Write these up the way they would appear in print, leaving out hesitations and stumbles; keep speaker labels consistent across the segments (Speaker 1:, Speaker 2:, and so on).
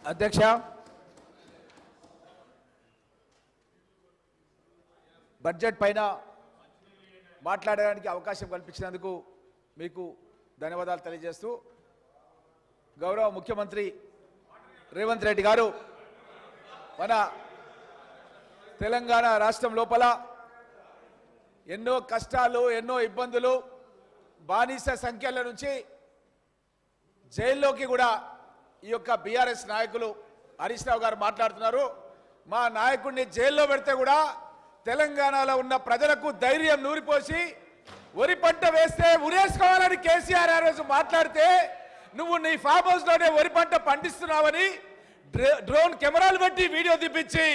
Speaker 1: అధ్యక్ష, బడ్జెట్ పైన మాట్లాడడానికి అవకాశం కల్పించినందుకు మీకు ధన్యవాదాలు తెలియజేస్తూ, గౌరవ ముఖ్యమంత్రి రేవంత్ రెడ్డి గారు మన తెలంగాణ రాష్ట్రం లోపల ఎన్నో కష్టాలు, ఎన్నో ఇబ్బందులు, బానిస సంఖ్యల నుంచి జైల్లోకి కూడా ఈ యొక్క బీఆర్ఎస్ నాయకులు హరీష్ రావు గారు మాట్లాడుతున్నారు. మా నాయకుడిని జైల్లో పెడితే కూడా తెలంగాణలో ఉన్న ప్రజలకు ధైర్యం నూరిపోసి వరి పంట వేస్తే ఉరేసుకోవాలని కేసీఆర్ ఆ రోజు మాట్లాడితే, నువ్వు నీ ఫామ్ హౌస్లోనే వరి పంట పండిస్తున్నావని డ్రోన్ కెమెరాలు పెట్టి వీడియో తీపించి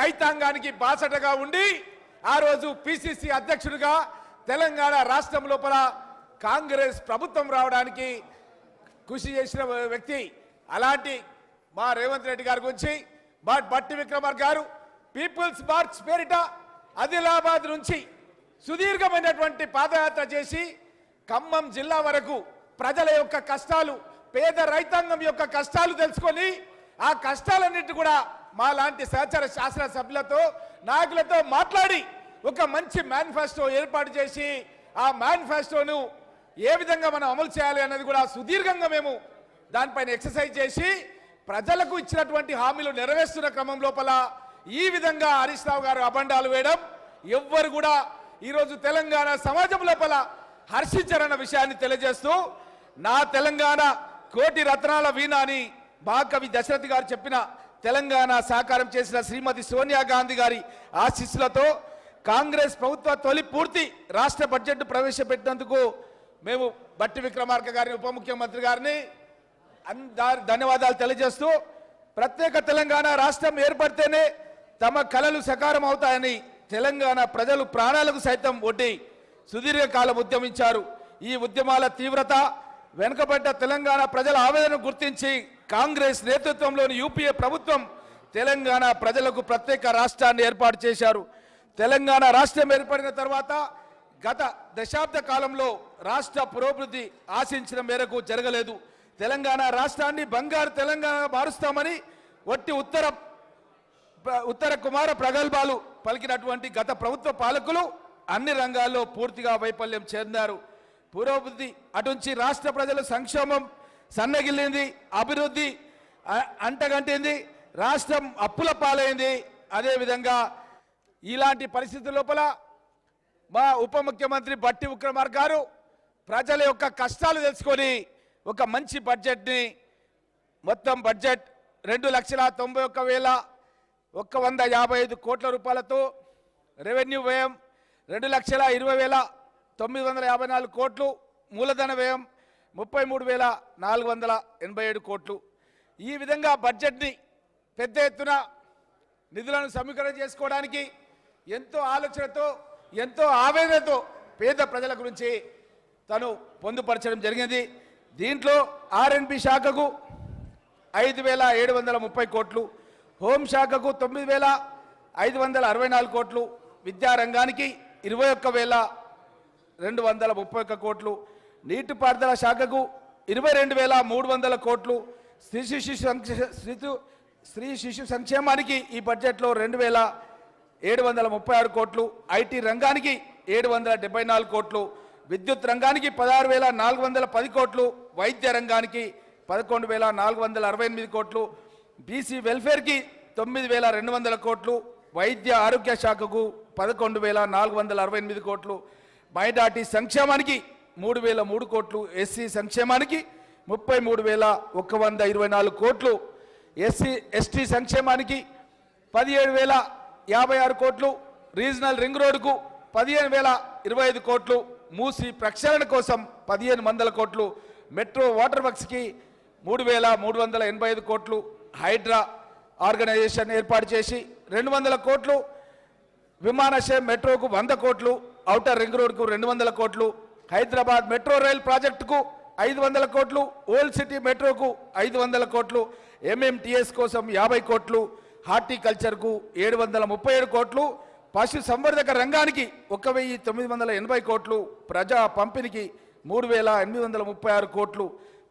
Speaker 1: రైతాంగానికి బాసటగా ఉండి ఆ రోజు పిసిసి అధ్యక్షుడిగా తెలంగాణ రాష్ట్రం లోపల కాంగ్రెస్ ప్రభుత్వం రావడానికి కృషి చేసిన వ్యక్తి. అలాంటి మా రేవంత్ రెడ్డి గారి గురించి బట్టి విక్రమార్క గారు పీపుల్స్ మార్చ్ పేరిట ఆదిలాబాద్ నుంచి సుదీర్ఘమైనటువంటి పాదయాత్ర చేసి ఖమ్మం జిల్లా వరకు ప్రజల యొక్క కష్టాలు, పేద రైతాంగం యొక్క కష్టాలు తెలుసుకొని ఆ కష్టాలన్నిటి కూడా మా లాంటి సహచర శాసనసభ్యులతో నాయకులతో మాట్లాడి ఒక మంచి మేనిఫెస్టో ఏర్పాటు చేసి ఆ మేనిఫెస్టోను ఏ విధంగా మనం అమలు చేయాలి అన్నది కూడా సుదీర్ఘంగా మేము దానిపైన ఎక్సర్సైజ్ చేసి ప్రజలకు ఇచ్చినటువంటి హామీలు నెరవేరుస్తున్న క్రమం లోపల ఈ విధంగా హరీష్ రావు గారు అబండాలు వేయడం ఎవ్వరు కూడా ఈరోజు తెలంగాణ సమాజం లోపల హర్షించారన్న విషయాన్ని తెలియజేస్తూ, నా తెలంగాణ కోటి రత్నాల వీణ అని మహాకవి దశరథి గారు చెప్పిన తెలంగాణ సాకారం చేసిన శ్రీమతి సోనియా గాంధీ గారి ఆశీస్సులతో కాంగ్రెస్ ప్రభుత్వ తొలి పూర్తి రాష్ట్ర బడ్జెట్ ప్రవేశపెట్టినందుకు మేము బట్టి విక్రమార్క గారిని, ఉప ముఖ్యమంత్రి గారిని ధన్యవాదాలు తెలియజేస్తూ, ప్రత్యేక తెలంగాణ రాష్ట్రం ఏర్పడితేనే తమ కలలు సకారం అవుతాయని తెలంగాణ ప్రజలు ప్రాణాలకు సైతం ఒడ్డి సుదీర్ఘకాలం ఉద్యమించారు. ఈ ఉద్యమాల తీవ్రత, వెనుకబడ్డ తెలంగాణ ప్రజల ఆవేదనను గుర్తించి కాంగ్రెస్ నేతృత్వంలోని యూపీఏ ప్రభుత్వం తెలంగాణ ప్రజలకు ప్రత్యేక రాష్ట్రాన్ని ఏర్పాటు చేశారు. తెలంగాణ రాష్ట్రం ఏర్పడిన తర్వాత గత దశాబ్ద కాలంలో రాష్ట్ర పురోభివృద్ధి ఆశించిన మేరకు జరగలేదు. తెలంగాణ రాష్ట్రాన్ని బంగారు తెలంగాణ మారుస్తామని వట్టి ఉత్తర కుమార ప్రగల్భాలు పలికినటువంటి గత ప్రభుత్వ పాలకులు అన్ని రంగాల్లో పూర్తిగా వైఫల్యం చెందారు. పురోభివృద్ధి అటుంచి రాష్ట్ర ప్రజల సంక్షేమం సన్నగిల్లింది, అభివృద్ధి అంటగంటింది, రాష్ట్రం అప్పుల పాలైంది. అదేవిధంగా ఇలాంటి పరిస్థితుల లోపల మా ఉప ముఖ్యమంత్రి బట్టి విక్రమార్క గారు ప్రజల యొక్క కష్టాలు తెలుసుకొని ఒక మంచి బడ్జెట్ని, మొత్తం బడ్జెట్ 2,91,155 కోట్ల రూపాయలతో, రెవెన్యూ వ్యయం 2,20,954 కోట్లు, మూలధన వ్యయం 33,487 కోట్లు. ఈ విధంగా బడ్జెట్ని పెద్ద ఎత్తున నిధులను సమీకరణ చేసుకోవడానికి ఎంతో ఆలోచనతో, ఎంతో ఆవేదనతో పేద ప్రజల గురించి తను పొందుపరచడం జరిగింది. దీంట్లో ఆర్ఎన్బి శాఖకు 5,730 కోట్లు, హోంశాఖకు 9,564 కోట్లు, విద్యారంగానికి 21,231 కోట్లు, నీటిపారుదల శాఖకు 22,300 కోట్లు, స్త్రీ శిశు సంక్షేమానికి ఈ బడ్జెట్లో 2,736 కోట్లు, ఐటీ రంగానికి 774 కోట్లు, విద్యుత్ రంగానికి 16,410 కోట్లు, వైద్య రంగానికి 11,468 కోట్లు, బీసీ వెల్ఫేర్కి 9,200 కోట్లు, వైద్య ఆరోగ్య శాఖకు 11,468 కోట్లు, మైనార్టీ సంక్షేమానికి 3,003 కోట్లు, ఎస్సీ సంక్షేమానికి 33,124 కోట్లు, ఎస్టీ సంక్షేమానికి 17,056 కోట్లు, రీజనల్ రింగ్ రోడ్డుకు 15,025 కోట్లు, మూసి ప్రక్షాళన కోసం 1,500 కోట్లు, మెట్రో వాటర్ వర్క్స్కి 3,385 కోట్లు, హైడ్రా ఆర్గనైజేషన్ ఏర్పాటు చేసి 200 కోట్లు, విమానాశ్రయం మెట్రోకు 100 కోట్లు, ఔటర్ రింగ్ రోడ్కు 200 కోట్లు, హైదరాబాద్ మెట్రో రైల్ ప్రాజెక్టుకు 500 కోట్లు, ఓల్డ్ సిటీ మెట్రోకు 500 కోట్లు, ఎంఎంటీఎస్ కోసం 50 కోట్లు, హార్టికల్చర్కు 737 కోట్లు, పశు సంవర్ధక రంగానికి 1,980 కోట్లు, ప్రజా పంపిణీకి 3,836 కోట్లు,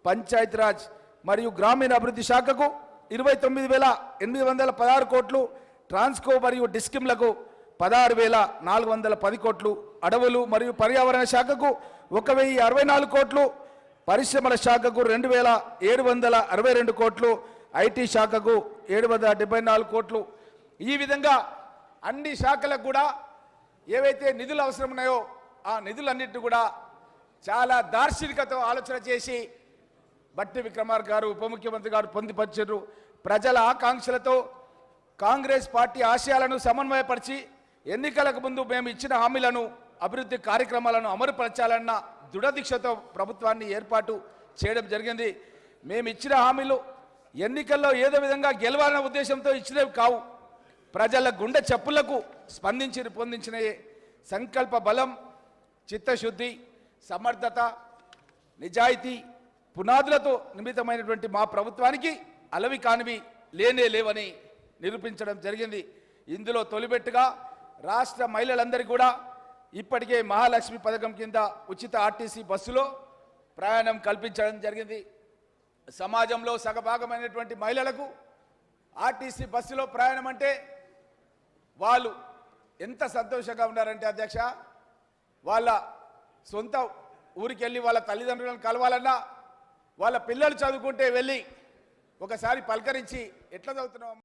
Speaker 1: పంచాయతీరాజ్ మరియు గ్రామీణ అభివృద్ధి శాఖకు 29,816 కోట్లు, ట్రాన్స్కో మరియు డిస్కిమ్లకు 16,410 కోట్లు, అడవులు మరియు పర్యావరణ శాఖకు 1,064 కోట్లు, పరిశ్రమల శాఖకు 2,762 కోట్లు, ఐటీ శాఖకు 774 కోట్లు. ఈ విధంగా అన్ని శాఖలకు కూడా ఏవైతే నిధులు అవసరం ఉన్నాయో ఆ నిధులన్నింటినీ కూడా చాలా దార్శనికతో ఆలోచన చేసి బట్టి విక్రమార్క గారు ఉప ముఖ్యమంత్రి గారు పొందుపరిచారు. ప్రజల ఆకాంక్షలతో కాంగ్రెస్ పార్టీ ఆశయాలను సమన్వయపరిచి ఎన్నికలకు ముందు మేము ఇచ్చిన హామీలను అభివృద్ధి కార్యక్రమాలను అమలుపరచాలన్న దృఢదీక్షతో ప్రభుత్వాన్ని ఏర్పాటు చేయడం జరిగింది. మేము ఇచ్చిన హామీలు ఎన్నికల్లో ఏదో విధంగా గెలవాలన్న ఉద్దేశంతో ఇచ్చినవి కావు. ప్రజల గుండె చప్పులకు స్పందించి రూపొందించిన సంకల్ప బలం, చిత్తశుద్ధి, సమర్థత, నిజాయితీ పునాదులతో నిమిత్తమైనటువంటి మా ప్రభుత్వానికి అలవి కానివి లేనే లేవని నిరూపించడం జరిగింది. ఇందులో తొలిబెట్టుగా రాష్ట్ర మహిళలందరికీ కూడా ఇప్పటికే మహాలక్ష్మి పథకం కింద ఉచిత ఆర్టీసీ బస్సులో ప్రయాణం కల్పించడం జరిగింది. సమాజంలో సగభాగమైనటువంటి మహిళలకు ఆర్టీసీ బస్సులో ప్రయాణం అంటే వాళ్ళు ఎంత సంతోషంగా ఉన్నారంటే అధ్యక్ష, వాళ్ళ సొంత ఊరికి వెళ్ళి వాళ్ళ తల్లిదండ్రులను కలవాలన్నా, వాళ్ళ పిల్లలు చదువుకుంటే వెళ్ళి ఒకసారి పలకరించి ఎట్లా చదువుతున్నాం